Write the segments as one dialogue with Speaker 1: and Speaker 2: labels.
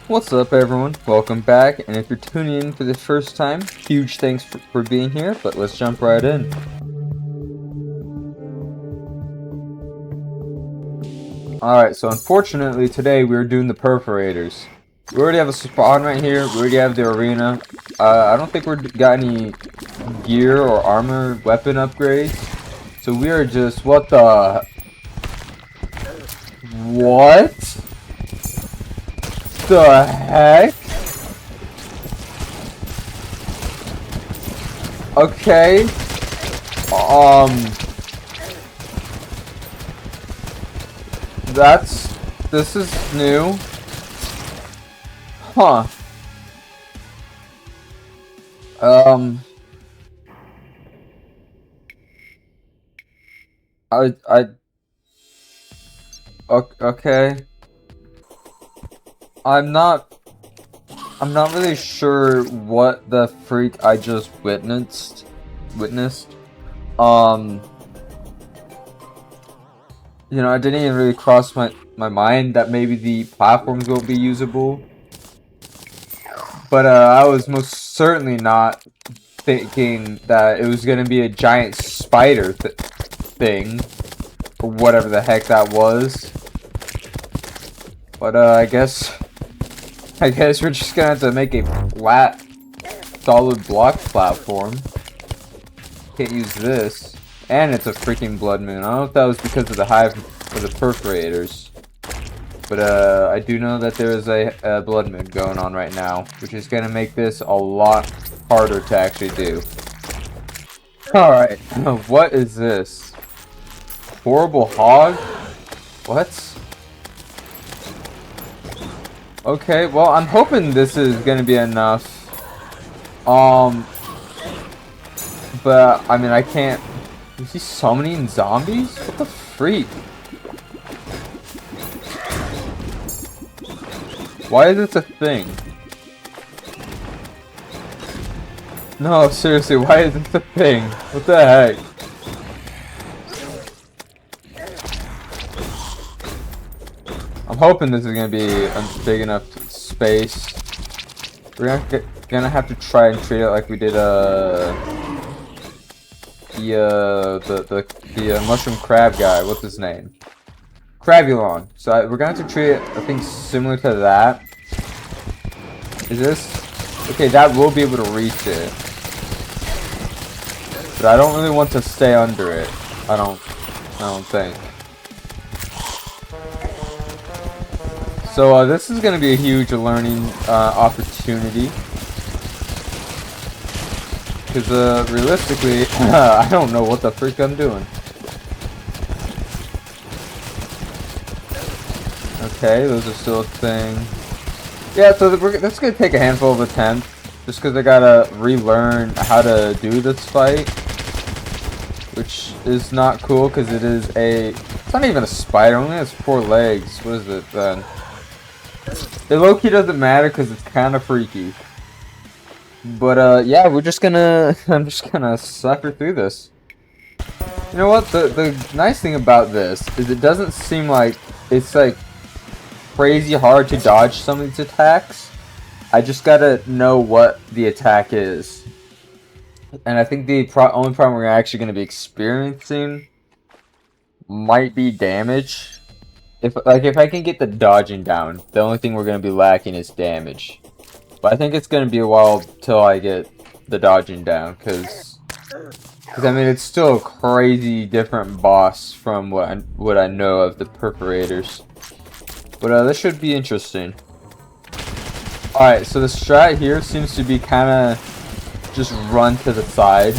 Speaker 1: What's up, everyone? Welcome back, and if you're tuning in for the first time, huge thanks for being here, but let's jump right in. Alright, so unfortunately today we're doing the Perforators. We already have a spawn right here, we already have the arena. I don't think we've got any gear or armor weapon upgrades. So we are just, what the... What the heck? Okay. This is new. Huh. Okay. I'm not really sure what the freak I just witnessed. You know, it didn't even really cross my mind that maybe the platforms will be usable. But I was most certainly not thinking that it was going to be a giant spider thing. Or whatever the heck that was. But I guess we're just going to have to make a flat, solid block platform. Can't use this. And it's a freaking blood moon. I don't know if that was because of the hive or the perforators. But I do know that there is a blood moon going on right now, which is going to make this a lot harder to actually do. Alright, what is this? Horrible hog? What? Okay, well, I'm hoping this is going to be enough. But, I mean, I can't... Is he summoning zombies? What the freak? Why is this a thing? No, seriously, why is this a thing? What the heck? I'm hoping this is gonna be a big enough space. We're gonna have to try and treat it like we did the mushroom crab guy. What's his name? Crabulon. So we're gonna have to treat it, I think, similar to that. Is this okay? That will be able to reach it, but I don't really want to stay under it. I don't think. So this is going to be a huge learning opportunity. Because realistically, I don't know what the freak I'm doing. Okay, those are still a thing. Yeah, so that's going to take a handful of attempts. Just because I gotta relearn how to do this fight. Which is not cool because it is a... It's not even a spider, it only has 4 legs. What is it then? It low-key doesn't matter because it's kind of freaky. But yeah, we're just gonna... I'm just gonna sucker through this. You know what? The nice thing about this is it doesn't seem like it's like crazy hard to dodge some of these attacks. I just gotta know what the attack is. And I think the only problem we're actually gonna be experiencing might be damage. If I can get the dodging down, the only thing we're going to be lacking is damage. But I think it's going to be a while till I get the dodging down, because I mean, it's still a crazy different boss from what I know of the Perforators. But this should be interesting. Alright, so the strat here seems to be kind of just run to the side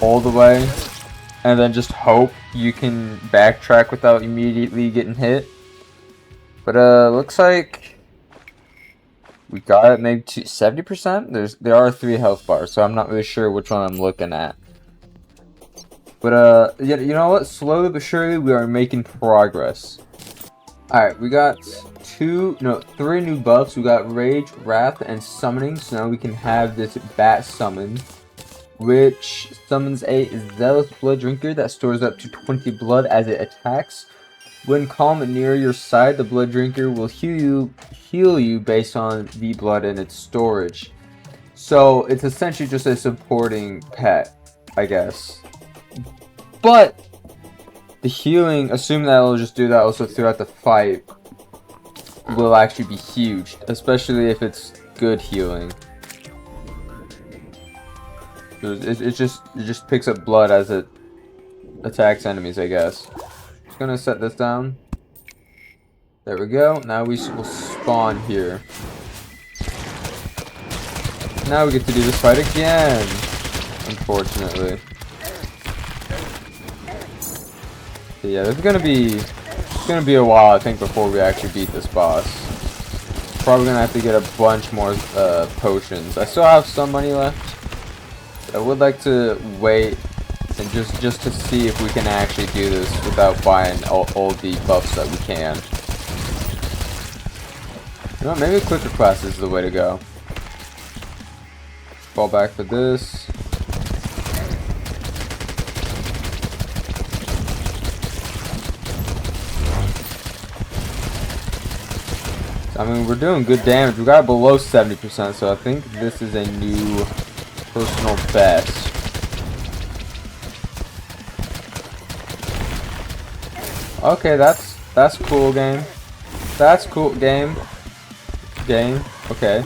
Speaker 1: all the way. And then just hope you can backtrack without immediately getting hit. But looks like we got it maybe to 70%. There are 3 health bars, so I'm not really sure which one I'm looking at. But yeah, you know what? Slowly but surely we are making progress. Alright, we got 3 new buffs. We got Rage, Wrath, and Summoning. So now we can have this Bat Summon, which summons a Zealous Blood Drinker that stores up to 20 blood as it attacks. When calm and near your side, the blood drinker will heal you based on the blood in its storage. So it's essentially just a supporting pet, I guess. But the healing, assume that it'll just do that also throughout the fight, will actually be huge, especially if it's good healing. It just picks up blood as it attacks enemies, I guess. Just gonna set this down. There we go. Now we will spawn here. Now we get to do this fight again, unfortunately. But yeah, it's gonna be a while, I think, before we actually beat this boss. Probably gonna have to get a bunch more potions. I still have some money left. I would like to wait and just to see if we can actually do this without buying all the buffs that we can. You know, maybe a quicker class is the way to go. Fall back for this. I mean, we're doing good damage. We got below 70%, so I think this is a new personal best. Okay, that's cool, game. That's cool, game. Game. Okay.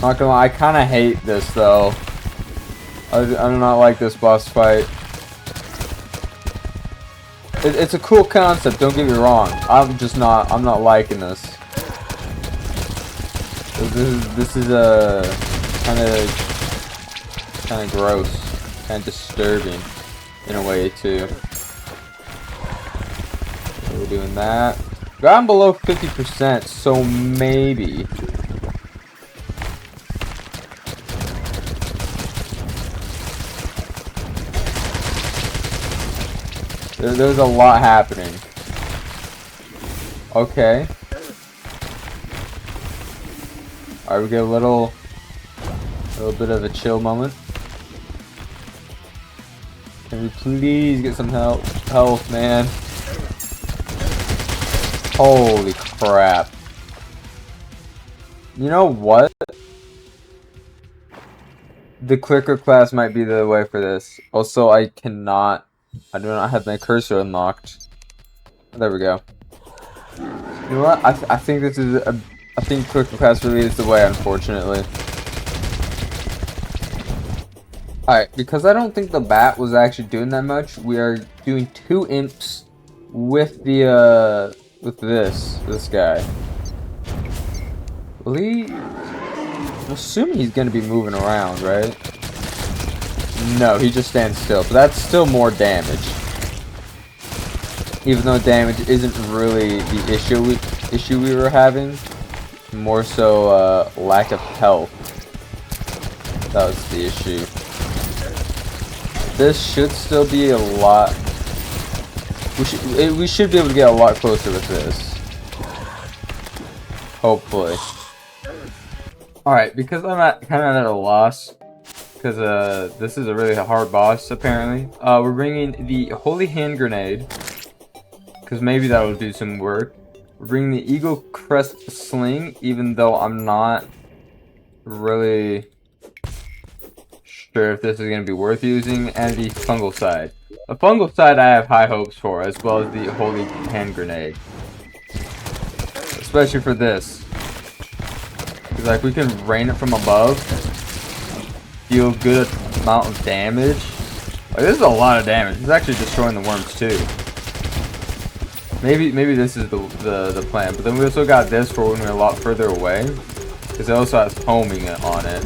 Speaker 1: Not gonna lie, I kind of hate this though. I do not like this boss fight. It's a cool concept, don't get me wrong. I'm not liking this. This is a kind of gross, kind of disturbing in a way too. So we're doing that. Gotten below 50%, so maybe. There's a lot happening. Okay. Alright, we get a little bit of a chill moment. Can we please get some health, man? Holy crap. You know what? The clicker class might be the way for this. Also, I do not have my cursor unlocked. There we go. You know what? I think this is I think clicker class really is the way, unfortunately. Alright, because I don't think the bat was actually doing that much, we are doing 2 imps with the with this guy. I'm assuming he's gonna be moving around, right? No, he just stands still, but that's still more damage. Even though damage isn't really the issue we were having, more so lack of health. That was the issue. This should still be a lot. We should be able to get a lot closer with this. Hopefully. Alright, because I'm kind of at a loss, because this is a really hard boss apparently. We're bringing the Holy Hand Grenade, because maybe that will do some work. We're bringing the Eagle Crest Sling, even though I'm not really sure if this is going to be worth using, and the Fungal Side. The Fungal Side I have high hopes for, as well as the Holy Hand Grenade. Especially for this. Because like we can rain it from above, deal good amount of damage. Like, this is a lot of damage. It's actually destroying the worms too. Maybe this is the plan, but then we also got this for when we're a lot further away, because it also has homing on it,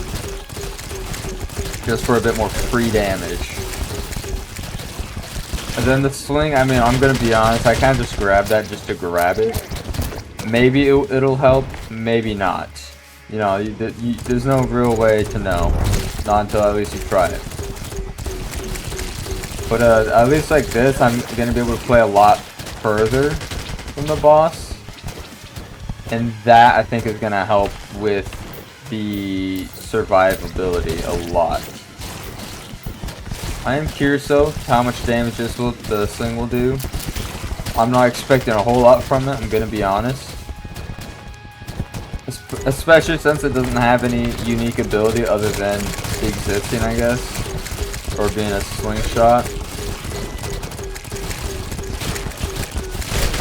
Speaker 1: just for a bit more free damage. And then the sling, I mean, I'm gonna be honest, I kind of just grabbed that just to grab it. Maybe it'll help, maybe not. You know, there's no real way to know, not until at least you try it. But at least like this, I'm gonna be able to play a lot further from the boss, and that I think is gonna help with the survivability a lot. I am curious though how much damage the sling will do. I'm not expecting a whole lot from it, I'm gonna be honest. Especially since it doesn't have any unique ability other than existing, I guess. Or being a slingshot.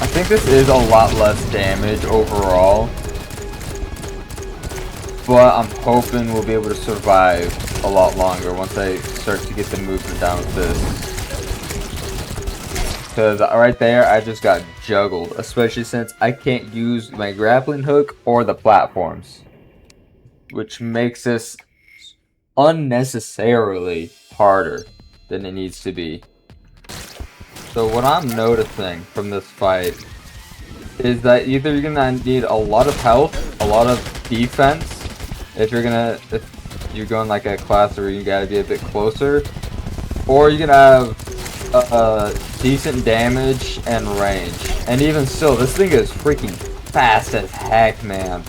Speaker 1: I think this is a lot less damage overall. But I'm hoping we'll be able to survive a lot longer once I start to get the movement down with this. Because right there, I just got juggled. Especially since I can't use my grappling hook or the platforms. Which makes this unnecessarily harder than it needs to be. So what I'm noticing from this fight is that either you're gonna need a lot of health, a lot of defense, if you're going like a class where you gotta be a bit closer, or you're gonna have decent damage and range. And even still, this thing is freaking fast as heck, man.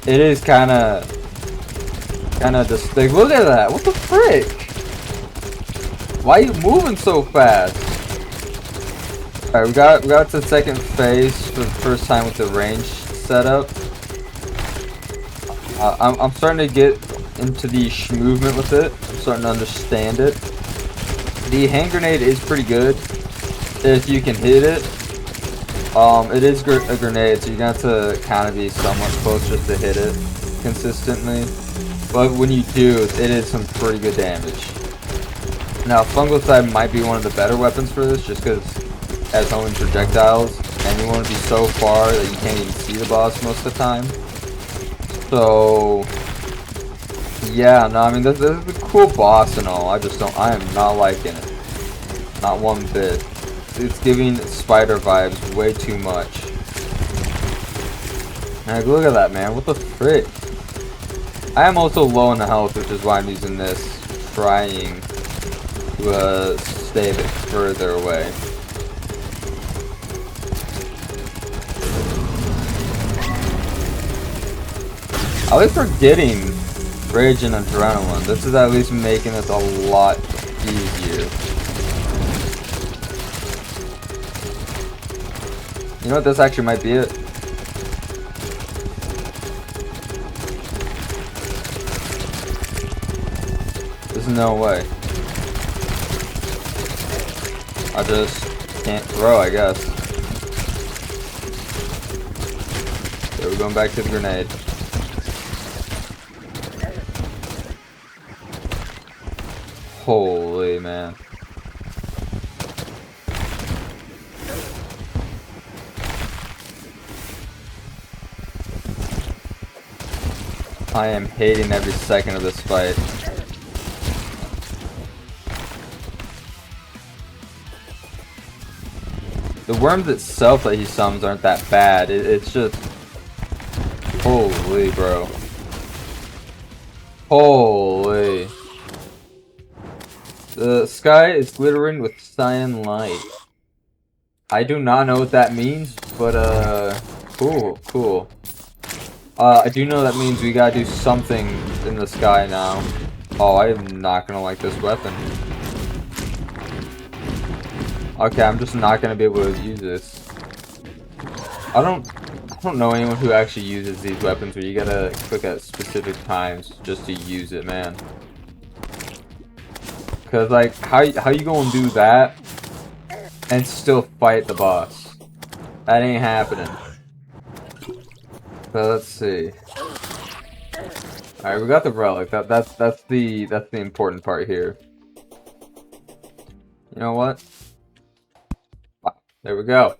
Speaker 1: It is kinda just like, look at that, what the frick? Why are you moving so fast? Alright, we got to the second phase for the first time with the range setup. I'm starting to get into the movement with it. I'm starting to understand it. The hand grenade is pretty good if you can hit it. It is a grenade, so you're gonna have to kind of be somewhat close just to hit it consistently. But when you do, it is some pretty good damage. Now, fungicide might be one of the better weapons for this, just because it has only projectiles, and you want to be so far that you can't even see the boss most of the time. So, yeah, no, I mean, this is a cool boss and all. I am not liking it. Not one bit. It's giving spider vibes way too much. Like, look at that, man. What the frick? I am also low in the health, which is why I'm using this, trying to stay a bit further away. At least we're getting rage and adrenaline. This is at least making this a lot easier. You know what? This actually might be it. There's no way. I just can't throw, I guess. So we're going back to the grenade. Holy man. I am hating every second of this fight. The worms itself that he summons aren't that bad. It's just... Holy, bro. Holy. The sky is glittering with cyan light. I do not know what that means, but, cool. I do know that means we gotta do something in the sky now. Oh, I am not gonna like this weapon. Okay, I'm just not gonna be able to use this. I don't know anyone who actually uses these weapons where you gotta click at specific times just to use it, man. Cause like, how you gonna do that and still fight the boss? That ain't happening. So let's see. All right, we got the relic. That's the important part here. You know what? There we go.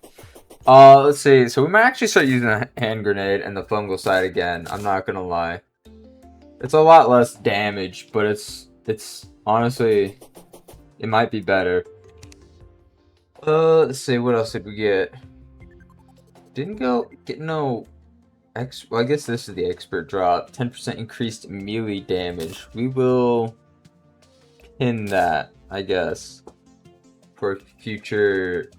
Speaker 1: Let's see. So we might actually start using a hand grenade and the fungal side again. I'm not gonna lie. It's a lot less damage, but it's honestly, it might be better. Let's see. What else did we get? Didn't get no. Well, I guess this is the expert drop. 10% increased melee damage. We will pin that, I guess, for future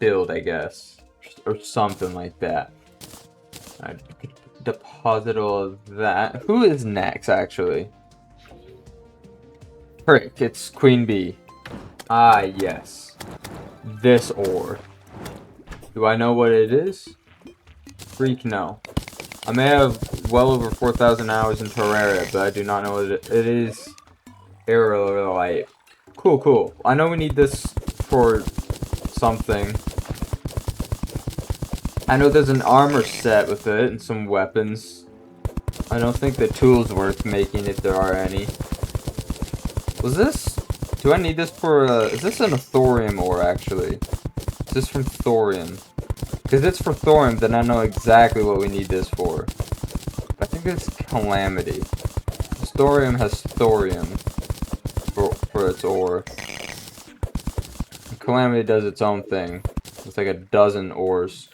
Speaker 1: build, I guess, or something like that. Alright, deposit all of that. Who is next, actually? Frick, it's Queen Bee. Ah, yes. This ore. Do I know what it is? Freak, no. I may have well over 4,000 hours in Terraria, but I do not know what it is. Aerolite. Cool, cool. I know we need this for something. I know there's an armor set with it and some weapons. I don't think the tool's worth making if there are any. Was this... Do I need this for is this an thorium ore, actually? Is this from thorium? Because if it's for thorium, then I know exactly what we need this for. I think it's calamity. This thorium has thorium for its ore. And calamity does its own thing. It's like a dozen ores.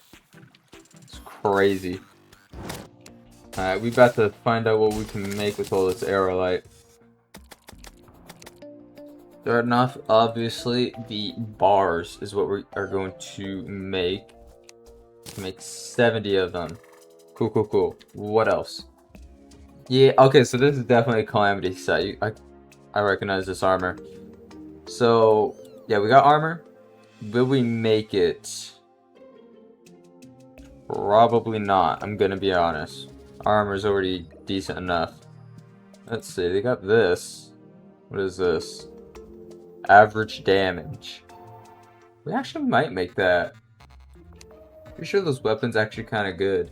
Speaker 1: It's crazy. Alright, we about to find out what we can make with all this aerolite. Starting off, obviously, the bars is what we are going to make. Make 70 of them. Cool, cool, cool. What else? Yeah, okay, so this is definitely a calamity set. I recognize this armor. So, yeah, we got armor. Will we make it? Probably not, I'm gonna be honest. Armor's already decent enough. Let's see, they got this. What is this? Average damage. We actually might make that. Pretty sure those weapons actually kind of good.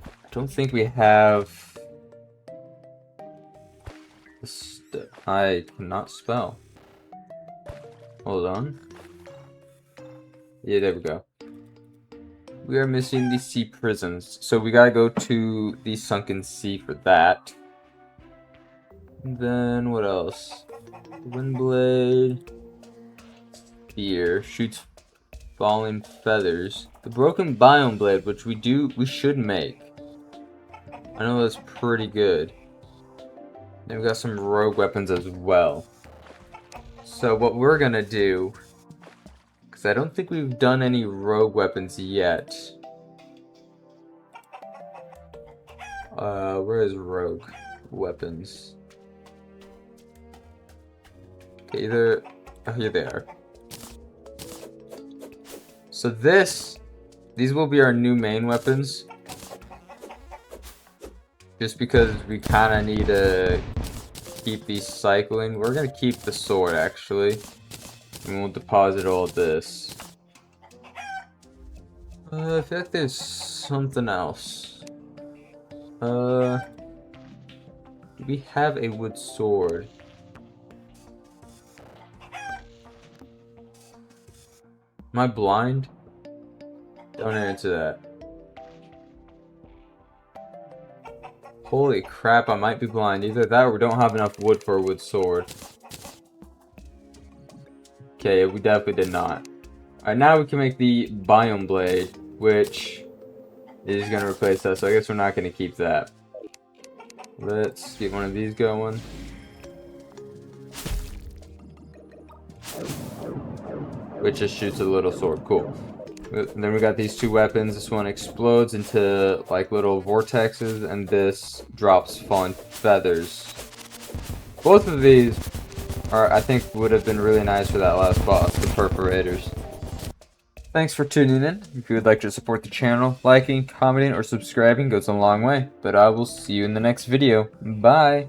Speaker 1: I don't think we have... I cannot spell. Hold on. Yeah, there we go. We are missing the sea prisons, so we gotta go to the sunken sea for that. And then what else? Windblade. Spear shoots falling feathers. The broken biome blade, which we should make. I know that's pretty good. Then we got some rogue weapons as well. So what we're gonna do, because I don't think we've done any rogue weapons yet. Where is rogue weapons? Okay, either... Oh, here they are. So these will be our new main weapons. Just because we kind of need to keep these cycling. We're going to keep the sword, actually. And we'll deposit all this. I feel like there's something else. Do we have a wood sword? Am I blind? Don't answer that. Holy crap, I might be blind. Either that or we don't have enough wood for a wood sword. Okay, we definitely did not. Alright, now we can make the biome blade, which is going to replace that, so I guess we're not going to keep that. Let's get one of these going. Which just shoots a little sword. Cool. And then we got these two weapons. This one explodes into like little vortexes, and this drops falling feathers. Both of these are, I think, would have been really nice for that last boss, the Perforators. Thanks for tuning in. If you would like to support the channel, liking, commenting, or subscribing goes a long way. But I will see you in the next video. Bye!